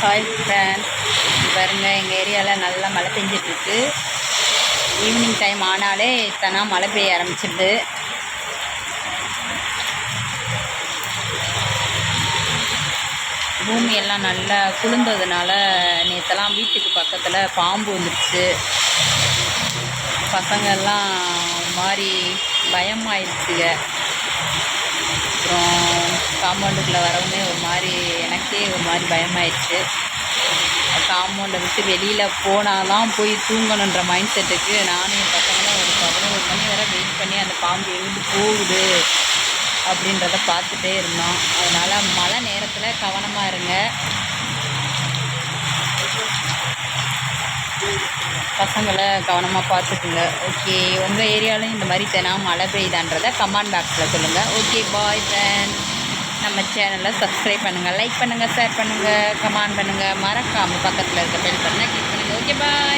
Hi friends, பாருங்கள் எங்கள் ஏரியாவில் நல்லா மழை பெஞ்சிட்ருக்கு. ஈவினிங் டைம் ஆனாலே இத்தனை மழை பெய்ய ஆரம்பிச்சிடுது. பூமியெல்லாம் நல்லா குளிர்ந்ததுனால நேற்றெல்லாம் வீட்டுக்கு பக்கத்தில் பாம்பு வந்துடுச்சு. பசங்கள்லாம் மாதிரி பயமாயிடுச்சுங்க. அப்புறம் காம்பவுண்டுக்குள்ளே வரவுமே ஒரு மாதிரி எனக்கே ஒரு மாதிரி பயமாயிடுச்சு. காம்பவுண்டை விட்டு வெளியில் போனால் தான் போய் தூங்கணுன்ற மைண்ட் செட்டுக்கு நானும் என் பசங்களும் ஒரு 11 மணி வரை வெயிட் பண்ணி அந்த பாம்பு எங்கிட்டு போகுது அப்படின்றத பார்த்துட்டே இருந்தோம். அதனால் மழை நேரத்தில் கவனமாக இருங்க. பசங்களை கவனமாக பார்த்துக்குங்க. ஓகே, உங்கள் ஏரியாவிலும் இந்த மாதிரி தினம் மழை பெய்யுதான்றதை கமெண்ட் பாக்ஸில் சொல்லுங்கள். Okay, bye friends. நம்ம சேனலை சப்ஸ்கிரைப் பண்ணுங்கள், லைக் பண்ணுங்கள், ஷேர் பண்ணுங்கள், கமெண்ட் பண்ணுங்கள். மறக்காமல் பக்கத்தில் இருக்க பெல் பட்டனை கிளிக் பண்ணுங்கள். ஓகே, பாய்.